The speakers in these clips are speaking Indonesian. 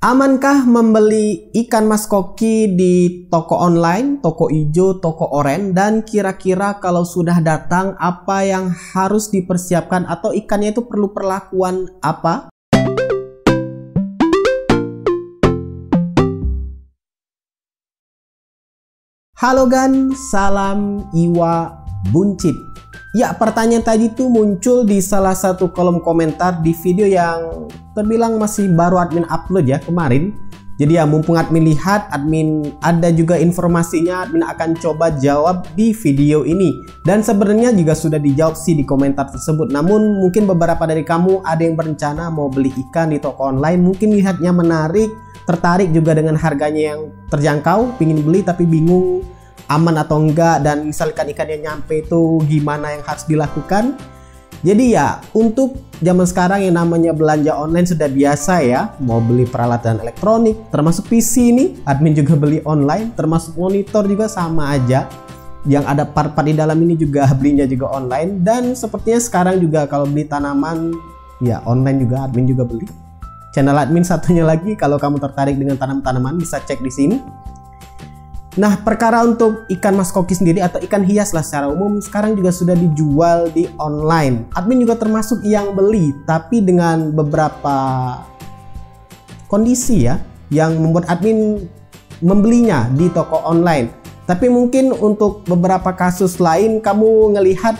Amankah membeli ikan mas koki di toko online, toko ijo, toko oren? Dan kira-kira kalau sudah datang, apa yang harus dipersiapkan atau ikannya itu perlu perlakuan apa? Halo Gan, salam Iwa Buncit. Ya, pertanyaan tadi tuh muncul di salah satu kolom komentar di video yang terbilang masih baru admin upload ya kemarin. Jadi ya mumpung admin lihat, admin ada juga informasinya, admin akan coba jawab di video ini. Dan sebenarnya juga sudah dijawab sih di komentar tersebut. Namun mungkin beberapa dari kamu ada yang berencana mau beli ikan di toko online, mungkin lihatnya menarik, tertarik juga dengan harganya yang terjangkau, pingin beli tapi bingung aman atau enggak, dan misalkan ikannya nyampe itu gimana yang harus dilakukan. Jadi ya untuk zaman sekarang yang namanya belanja online sudah biasa ya, mau beli peralatan elektronik termasuk PC ini admin juga beli online, termasuk monitor juga sama aja, yang ada part-part di dalam ini juga belinya juga online. Dan sepertinya sekarang juga kalau beli tanaman ya online juga admin juga beli. Channel admin satunya lagi, kalau kamu tertarik dengan tanam-tanaman bisa cek di sini. Nah, perkara untuk ikan mas koki sendiri atau ikan hias lah secara umum sekarang juga sudah dijual di online. Admin juga termasuk yang beli, tapi dengan beberapa kondisi ya yang membuat admin membelinya di toko online. Tapi mungkin untuk beberapa kasus lain kamu ngelihat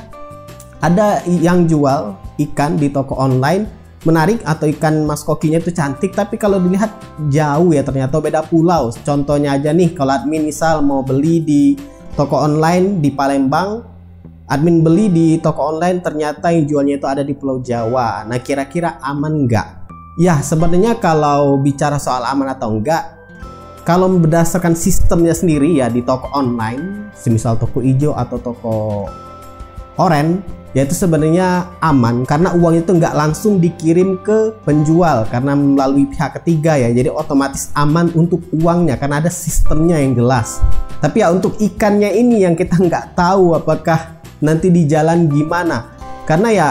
ada yang jual ikan di toko online menarik atau ikan mas kokinya itu cantik, tapi kalau dilihat jauh ya ternyata beda pulau. Contohnya aja nih, kalau admin misal mau beli di toko online di Palembang, admin beli di toko online ternyata yang jualnya itu ada di Pulau Jawa. Nah, kira-kira aman nggak? Ya, sebenarnya kalau bicara soal aman atau enggak, kalau berdasarkan sistemnya sendiri ya di toko online, semisal toko ijo atau toko oren, yaitu sebenarnya aman karena uang itu nggak langsung dikirim ke penjual karena melalui pihak ketiga ya, jadi otomatis aman untuk uangnya karena ada sistemnya yang jelas. Tapi ya untuk ikannya ini yang kita nggak tahu apakah nanti di jalan gimana, karena ya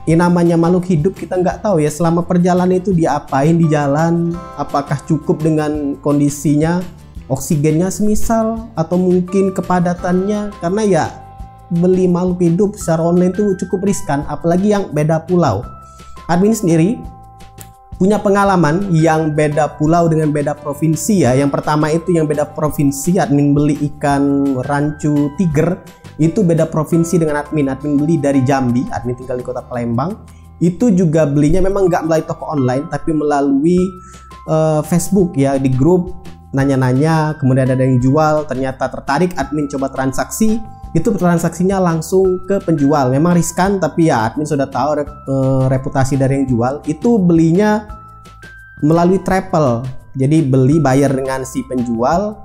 ini namanya makhluk hidup, kita nggak tahu ya selama perjalanan itu diapain di jalan, apakah cukup dengan kondisinya, oksigennya semisal, atau mungkin kepadatannya, karena ya beli makhluk hidup secara online itu cukup riskan, apalagi yang beda pulau. Admin sendiri punya pengalaman yang beda pulau dengan beda provinsi ya. Yang pertama itu yang beda provinsi, admin beli ikan rancu tiger, itu beda provinsi dengan admin beli dari Jambi, admin tinggal di kota Palembang. Itu juga belinya memang nggak melalui toko online tapi melalui Facebook ya, di grup nanya-nanya, kemudian ada yang jual, ternyata tertarik, admin coba transaksi. Itu transaksinya langsung ke penjual. Memang riskan tapi ya admin sudah tahu reputasi dari yang jual. Itu belinya melalui travel, jadi beli bayar dengan si penjual,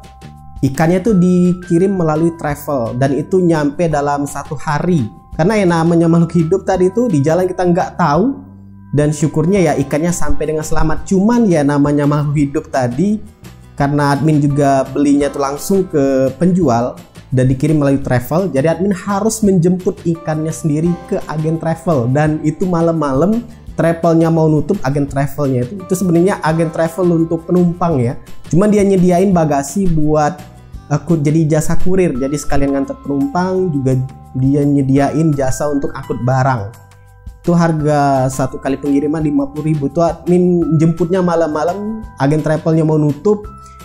ikannya tuh dikirim melalui travel dan itu nyampe dalam 1 hari. Karena yang namanya makhluk hidup tadi itu di jalan kita nggak tahu, dan syukurnya ya ikannya sampai dengan selamat. Cuman ya namanya makhluk hidup tadi, karena admin juga belinya tuh langsung ke penjual dan dikirim melalui travel, jadi admin harus menjemput ikannya sendiri ke agen travel, dan itu malam-malam travelnya mau nutup. Agen travelnya itu sebenarnya agen travel untuk penumpang ya, cuman dia nyediain bagasi buat jadi jasa kurir, jadi sekalian nganter penumpang juga dia nyediain jasa untuk angkut barang. Itu harga 1 kali pengiriman 50.000. Itu admin jemputnya malam-malam, agen travelnya mau nutup.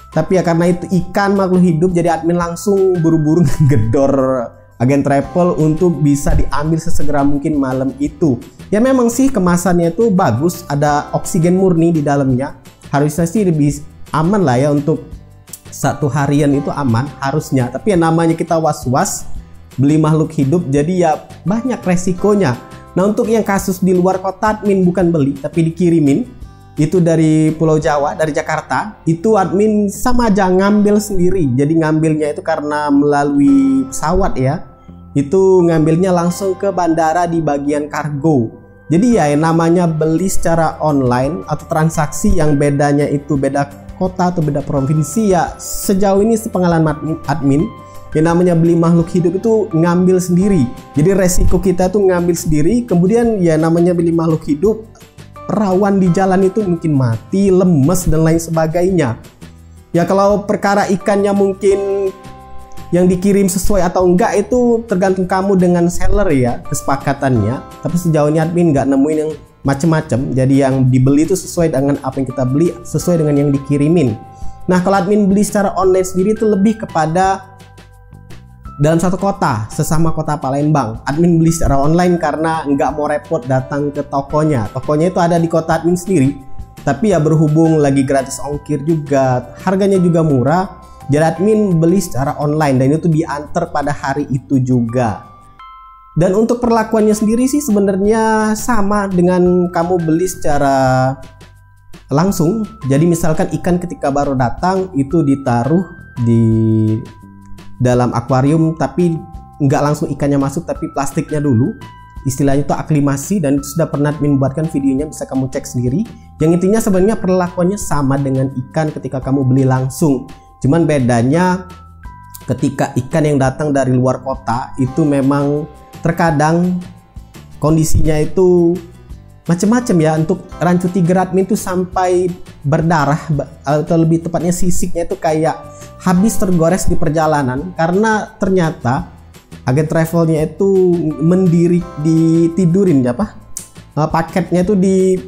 Tapi ya karena itu ikan makhluk hidup, jadi admin langsung buru-buru ngegedor agen travel untuk bisa diambil sesegera mungkin malam itu. Ya memang sih kemasannya itu bagus, ada oksigen murni di dalamnya. Harusnya sih lebih aman lah ya, untuk 1 harian itu aman harusnya. Tapi ya namanya kita was-was beli makhluk hidup, jadi ya banyak resikonya. Nah, untuk yang kasus di luar kota, admin bukan beli tapi dikirimin. Itu dari Pulau Jawa, dari Jakarta, itu admin sama aja ngambil sendiri. Jadi ngambilnya itu karena melalui pesawat ya, itu ngambilnya langsung ke bandara di bagian kargo. Jadi ya yang namanya beli secara online atau transaksi yang bedanya itu beda kota atau beda provinsi ya, sejauh ini sepengalaman admin, yang namanya beli makhluk hidup itu ngambil sendiri. Jadi resiko kita tuh ngambil sendiri, kemudian ya namanya beli makhluk hidup rawan di jalan itu mungkin mati, lemes dan lain sebagainya. Ya kalau perkara ikannya mungkin yang dikirim sesuai atau enggak itu tergantung kamu dengan seller ya, kesepakatannya. Tapi sejauh ini admin nggak nemuin yang macem-macem. Jadi yang dibeli itu sesuai dengan apa yang kita beli, sesuai dengan yang dikirimin. Nah kalau admin beli secara online sendiri itu lebih kepada dalam satu kota, sesama kota Palembang. Admin beli secara online karena nggak mau repot datang ke tokonya. Tokonya itu ada di kota admin sendiri. Tapi ya berhubung lagi gratis ongkir juga, harganya juga murah. Jadi admin beli secara online dan itu diantar pada hari itu juga. Dan untuk perlakuannya sendiri sih sebenarnya sama dengan kamu beli secara langsung. Jadi misalkan ikan ketika baru datang itu ditaruh di dalam akuarium, tapi nggak langsung ikannya masuk, tapi plastiknya dulu. Istilahnya itu aklimasi, dan itu sudah pernah admin buatkan videonya, bisa kamu cek sendiri. Yang intinya sebenarnya perlakuannya sama dengan ikan ketika kamu beli langsung. Cuman bedanya ketika ikan yang datang dari luar kota itu memang terkadang kondisinya itu macam-macam ya. Untuk rancu tiger admin itu sampai berdarah, atau lebih tepatnya sisiknya itu kayak habis tergores di perjalanan karena ternyata agen travelnya itu ditidurin paketnya itu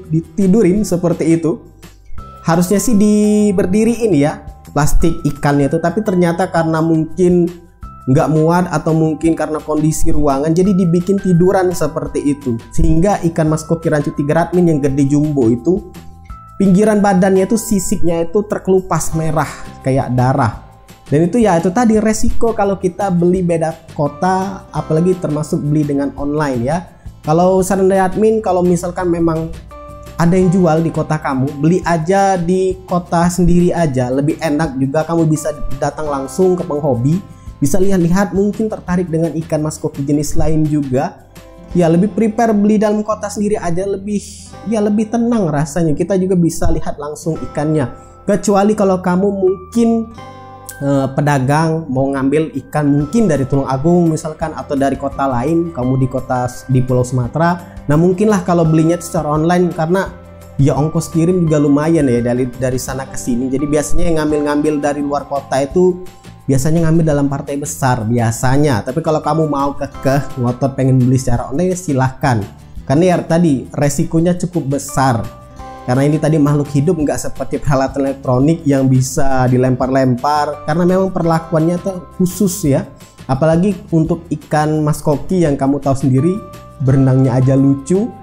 ditidurin seperti itu. Harusnya sih berdiriin ya plastik ikannya itu, tapi ternyata karena mungkin nggak muat atau mungkin karena kondisi ruangan jadi dibikin tiduran seperti itu, sehingga ikan mas koki rancu tiger admin yang gede jumbo itu pinggiran badannya itu sisiknya itu terkelupas merah kayak darah. Dan itu ya itu tadi resiko kalau kita beli beda kota, apalagi termasuk beli dengan online ya. Kalau saran dari admin, kalau misalkan memang ada yang jual di kota kamu, beli aja di kota sendiri aja, lebih enak juga. Kamu bisa datang langsung ke penghobi, bisa lihat-lihat, mungkin tertarik dengan ikan mas koki jenis lain juga. Ya lebih prepare beli dalam kota sendiri aja, lebih tenang rasanya. Kita juga bisa lihat langsung ikannya. Kecuali kalau kamu mungkin pedagang mau ngambil ikan mungkin dari Tulungagung misalkan, atau dari kota lain, kamu di Pulau Sumatera. Nah mungkinlah kalau belinya secara online, karena ya ongkos kirim juga lumayan ya dari sana ke sini. Jadi biasanya yang ngambil dari luar kota itu biasanya ngambil dalam partai besar biasanya. Tapi kalau kamu mau kekeh ngotot pengen beli secara online, silahkan. Karena ya tadi resikonya cukup besar. Karena ini tadi makhluk hidup, nggak seperti peralatan elektronik yang bisa dilempar-lempar. Karena memang perlakuannya tuh khusus ya. Apalagi untuk ikan mas koki yang kamu tahu sendiri, berenangnya aja lucu.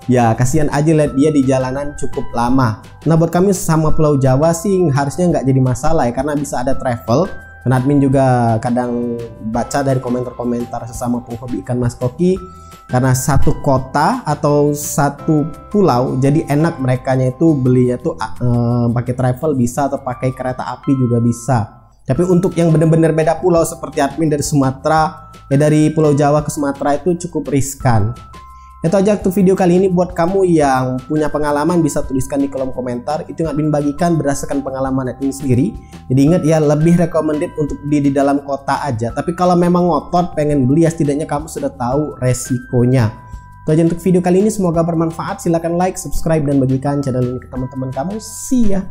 Ya kasihan aja lihat dia di jalanan cukup lama. Nah buat kami sama Pulau Jawa sih harusnya nggak jadi masalah ya, karena bisa ada travel. Dan admin juga kadang baca dari komentar-komentar sesama penghobi ikan mas koki. Karena satu kota atau satu pulau, jadi enak merekanya itu belinya tuh pakai travel bisa, atau pakai kereta api juga bisa. Tapi untuk yang benar-benar beda pulau seperti admin dari Sumatera, dari Pulau Jawa ke Sumatera itu cukup riskan. Itu aja untuk video kali ini. Buat kamu yang punya pengalaman bisa tuliskan di kolom komentar. Itu yang admin bagikan berdasarkan pengalaman admin sendiri. Jadi ingat ya, lebih recommended untuk beli di dalam kota aja. Tapi kalau memang ngotot pengen beli ya setidaknya kamu sudah tahu resikonya. Itu aja untuk video kali ini, semoga bermanfaat. Silahkan like, subscribe, dan bagikan channel ini ke teman-teman kamu. See ya.